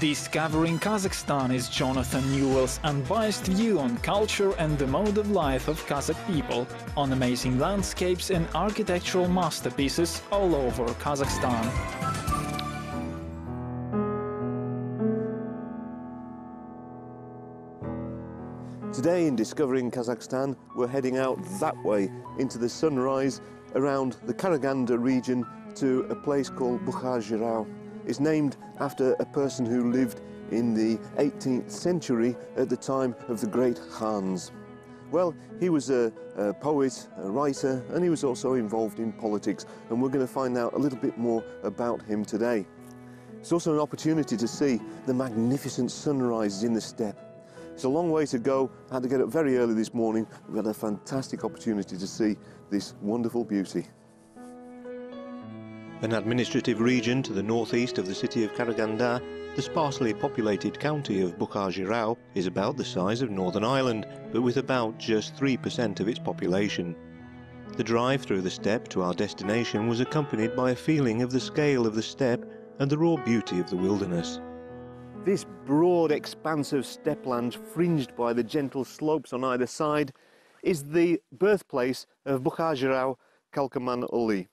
Discovering Kazakhstan is Jonathan Newell's unbiased view on culture and the mode of life of Kazakh people, on amazing landscapes and architectural masterpieces all over Kazakhstan. Today in Discovering Kazakhstan, we're heading out that way into the sunrise around the Karaganda region to a place called Bukhar Zhyrau. It's named after a person who lived in the 18th century at the time of the great Khans. Well, he was a poet, a writer, and he was also involved in politics, and we're going to find out a little bit more about him today. It's also an opportunity to see the magnificent sunrises in the steppe. It's a long way to go. I had to get up very early this morning. We've got a fantastic opportunity to see this wonderful beauty. An administrative region to the northeast of the city of Karaganda, the sparsely populated county of Bukhar Zhyrau is about the size of Northern Ireland, but with about just 3% of its population. The drive through the steppe to our destination was accompanied by a feeling of the scale of the steppe and the raw beauty of the wilderness. This broad expanse of steppe land, fringed by the gentle slopes on either side, is the birthplace of Bukhar Zhyrau Kalkaman Oli.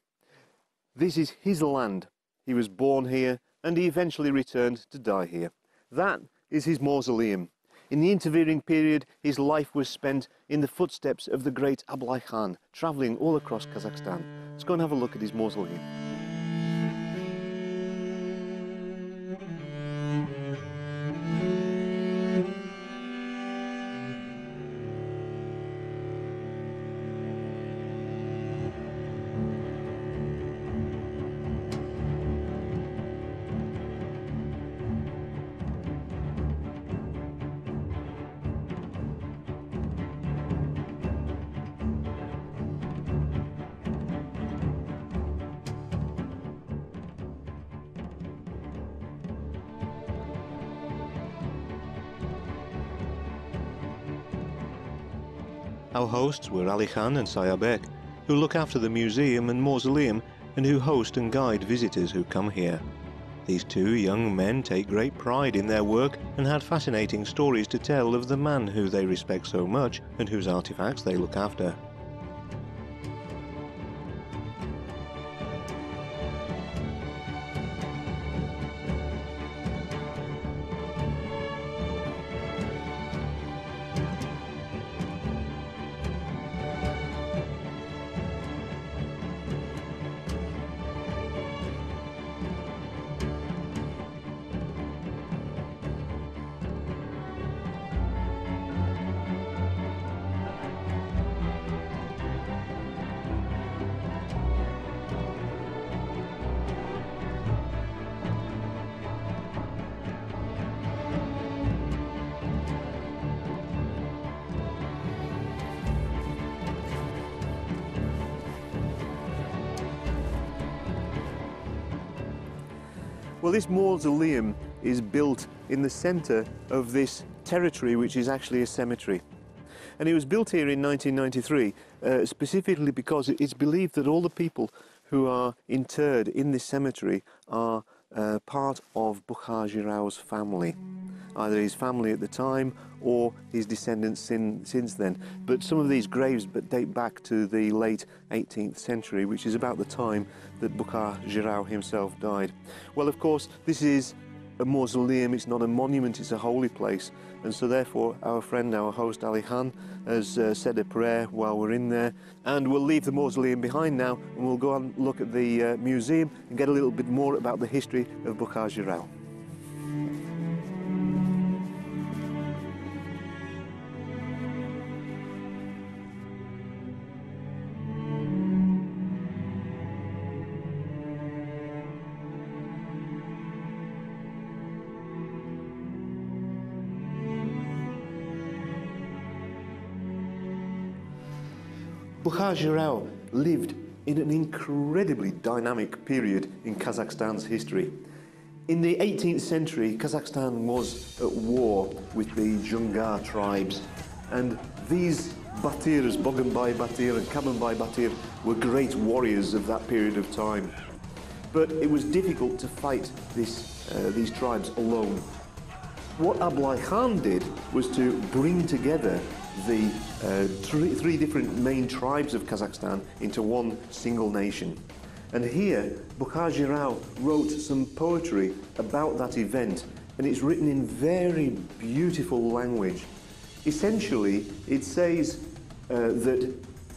This is his land. He was born here and he eventually returned to die here. That is his mausoleum. In the intervening period, his life was spent in the footsteps of the great Ablai Khan, travelling all across Kazakhstan. Let's go and have a look at his mausoleum. Our hosts were Ali Khan and Jibek, who look after the museum and mausoleum and who host and guide visitors who come here. These two young men take great pride in their work and had fascinating stories to tell of the man who they respect so much and whose artifacts they look after. Well, this mausoleum is built in the centre of this territory, which is actually a cemetery. And it was built here in 1993, specifically because it's believed that all the people who are interred in this cemetery are part of Bukhar Zhyrau's family. Either his family at the time or his descendants since then. But some of these graves date back to the late 18th century, which is about the time that Bukhar Zhyrau himself died. Well, of course, this is a mausoleum, it's not a monument, it's a holy place. And so therefore, our friend, our host, Ali Khan, has said a prayer while we're in there. And we'll leave the mausoleum behind now, and we'll go and look at the museum and get a little bit more about the history of Bukhar Zhyrau. Bukhar Zhyrau lived in an incredibly dynamic period in Kazakhstan's history. In the 18th century, Kazakhstan was at war with the Jungar tribes, and these Batirs, Boganbay Batir and Kabanbay Batir, were great warriors of that period of time. But it was difficult to fight these tribes alone. What Ablai Khan did was to bring together the three different main tribes of Kazakhstan into one single nation. And here, Bukhar Zhyrau wrote some poetry about that event, and it's written in very beautiful language. Essentially, it says that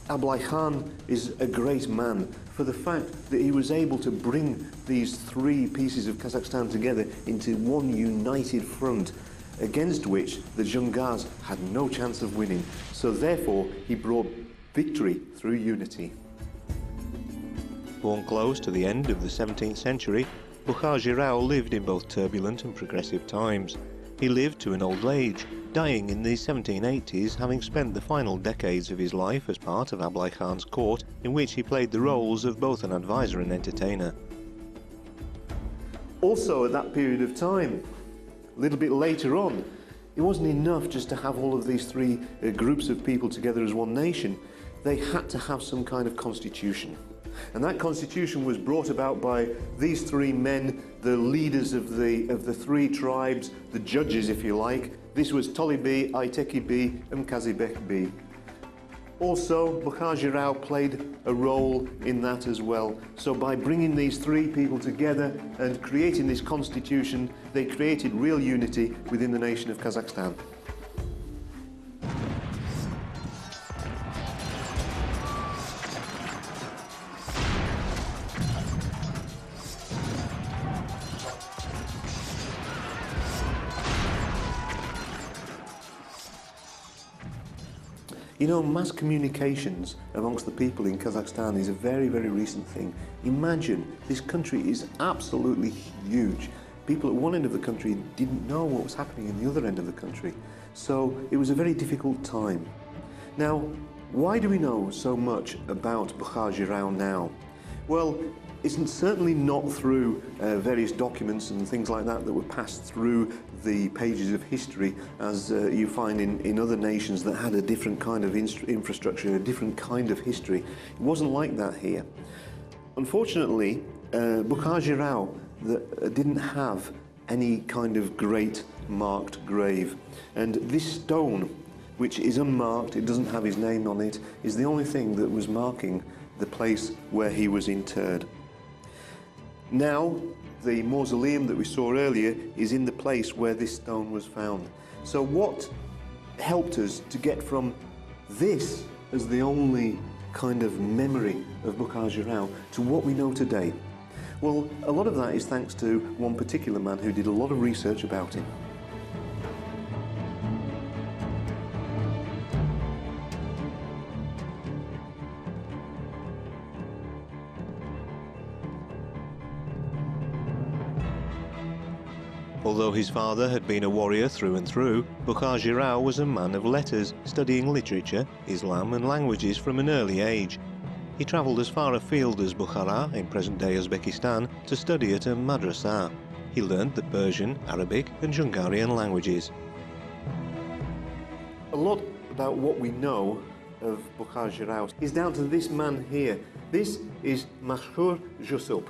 Ablai Khan is a great man for the fact that he was able to bring these three pieces of Kazakhstan together into one united front, against which the Dzungars had no chance of winning. So therefore, he brought victory through unity. Born close to the end of the 17th century, Bukhar Zhyrau lived in both turbulent and progressive times. He lived to an old age, dying in the 1780s, having spent the final decades of his life as part of Ablai Khan's court, in which he played the roles of both an advisor and entertainer. Also at that period of time, a little bit later on, it wasn't enough just to have all of these three groups of people together as one nation. They had to have some kind of constitution. And that constitution was brought about by these three men, the leaders of the three tribes, the judges, if you like. This was Joly B, Ayteki B, and Jibek B. Also, Bukhar Zhyrau played a role in that as well. So by bringing these three people together and creating this constitution, they created real unity within the nation of Kazakhstan. You know, mass communications amongst the people in Kazakhstan is a very, very recent thing. Imagine, this country is absolutely huge. People at one end of the country didn't know what was happening in the other end of the country. So it was a very difficult time. Now, why do we know so much about Bukhar Zhyrau now? Well, it's certainly not through various documents and things like that that were passed through the pages of history, as you find in other nations that had a different kind of infrastructure, a different kind of history. It wasn't like that here. Unfortunately, Bukhar Zhyrau didn't have any kind of great marked grave. And this stone, which is unmarked, it doesn't have his name on it, is the only thing that was marking the place where he was interred. Now, the mausoleum that we saw earlier is in the place where this stone was found. So what helped us to get from this as the only kind of memory of Bukhar Zhyrau to what we know today? Well, a lot of that is thanks to one particular man who did a lot of research about him. Although his father had been a warrior through and through, Bukhar Zhyrau was a man of letters, studying literature, Islam and languages from an early age. He travelled as far afield as Bukhara, in present-day Uzbekistan, to study at a madrasa. He learned the Persian, Arabic and Dzungarian languages. A lot about what we know of Bukhar Zhyrau is down to this man here. This is Bukhar Zhyrau,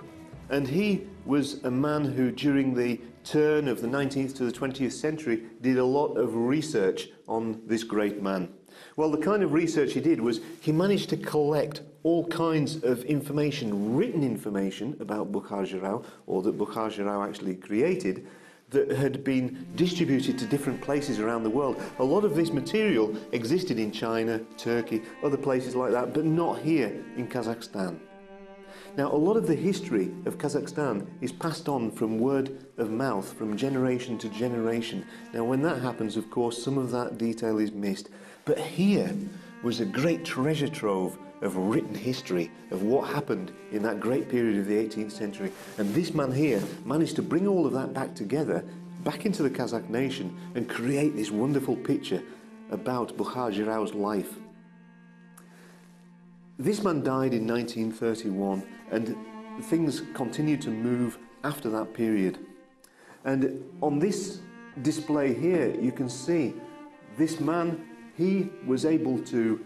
and he was a man who, during the turn of the 19th to the 20th century, did a lot of research on this great man. Well, the kind of research he did was he managed to collect all kinds of information, written information about Bukhar Zhyrau, or that Bukhar Zhyrau actually created, that had been distributed to different places around the world. A lot of this material existed in China, Turkey, other places like that, but not here in Kazakhstan. Now, a lot of the history of Kazakhstan is passed on from word of mouth, from generation to generation. Now, when that happens, of course, some of that detail is missed. But here was a great treasure trove of written history of what happened in that great period of the 18th century. And this man here managed to bring all of that back together, back into the Kazakh nation, and create this wonderful picture about Bukhar Zhyrau's life. This man died in 1931, and things continued to move after that period. And on this display here, you can see this man, he was able to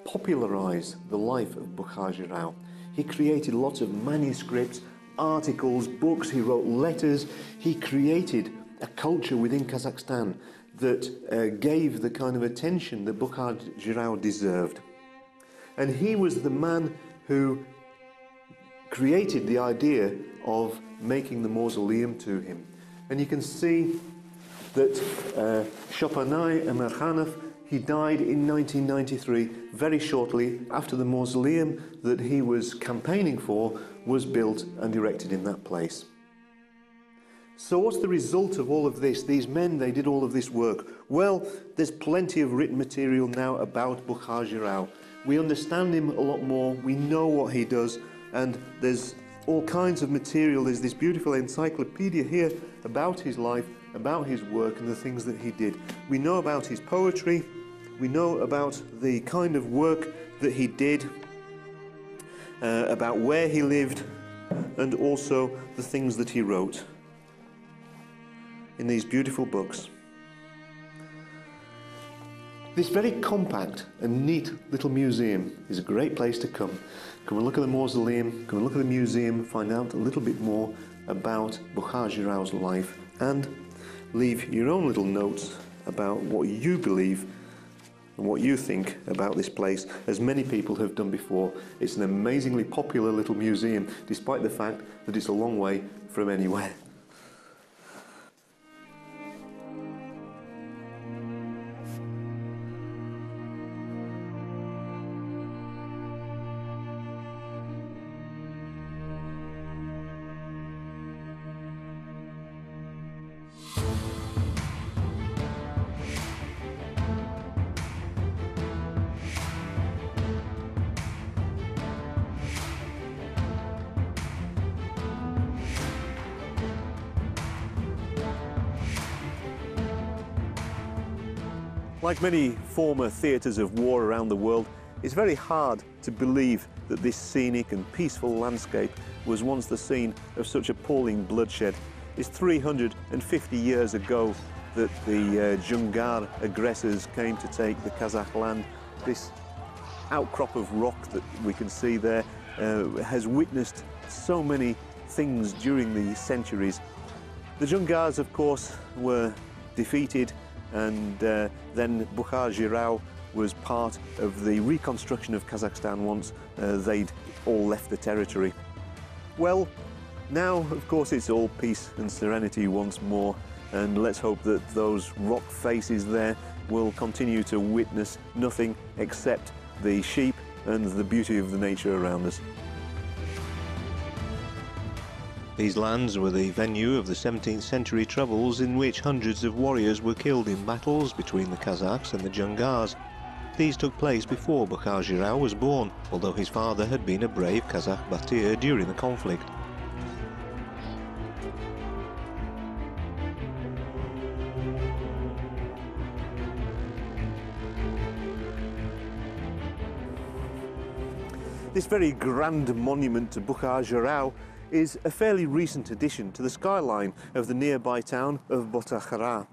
popularize the life of Bukhar Zhyrau. He created lots of manuscripts, articles, books, he wrote letters, he created a culture within Kazakhstan that gave the kind of attention that Bukhar Zhyrau deserved. And he was the man who created the idea of making the mausoleum to him. And you can see that Shopanai Amirkhanov, he died in 1993, very shortly after the mausoleum that he was campaigning for was built and erected in that place. So what's the result of all of this? These men, they did all of this work. Well, there's plenty of written material now about Bukhar Zhyrau. We understand him a lot more, we know what he does, and there's all kinds of material. There's this beautiful encyclopedia here about his life, about his work and the things that he did. We know about his poetry, we know about the kind of work that he did, about where he lived, and also the things that he wrote in these beautiful books. This very compact and neat little museum is a great place to come. Come and look at the mausoleum, come and look at the museum, find out a little bit more about Bukhar Zhyrau's life, and leave your own little notes about what you believe and what you think about this place, as many people have done before. It's an amazingly popular little museum, despite the fact that it's a long way from anywhere. Like many former theatres of war around the world, it's very hard to believe that this scenic and peaceful landscape was once the scene of such appalling bloodshed. It's 350 years ago that the Dzungar aggressors came to take the Kazakh land. This outcrop of rock that we can see there has witnessed so many things during the centuries. The Dzungars, of course, were defeated, and then Bukhar Zhyrau was part of the reconstruction of Kazakhstan once they'd all left the territory. Well, now of course it's all peace and serenity once more, and let's hope that those rock faces there will continue to witness nothing except the sheep and the beauty of the nature around us. These lands were the venue of the 17th century troubles in which hundreds of warriors were killed in battles between the Kazakhs and the Dzungars. These took place before Bukhar Zhyrau was born, although his father had been a brave Kazakh Batir during the conflict. This very grand monument to Bukhar Zhyrau is a fairly recent addition to the skyline of the nearby town of Botakhara.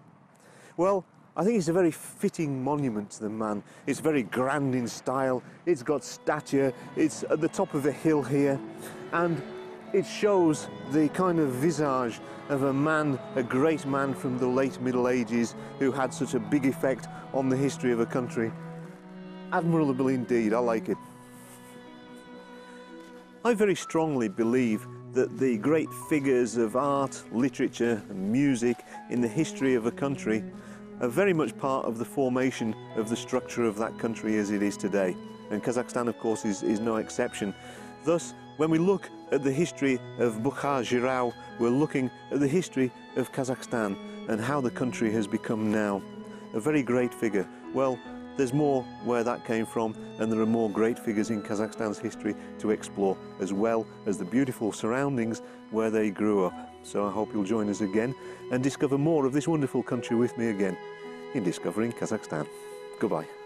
Well, I think it's a very fitting monument to the man. It's very grand in style, it's got stature, it's at the top of a hill here, and it shows the kind of visage of a man, a great man from the late Middle Ages who had such a big effect on the history of a country. Admirable indeed, I like it. I very strongly believe that the great figures of art, literature and music in the history of a country are very much part of the formation of the structure of that country as it is today. And Kazakhstan, of course, is no exception. Thus, when we look at the history of Bukhar Zhyrau, we're looking at the history of Kazakhstan and how the country has become now. A very great figure. Well, there's more where that came from, and there are more great figures in Kazakhstan's history to explore, as well as the beautiful surroundings where they grew up. So I hope you'll join us again and discover more of this wonderful country with me again in Discovering Kazakhstan. Goodbye.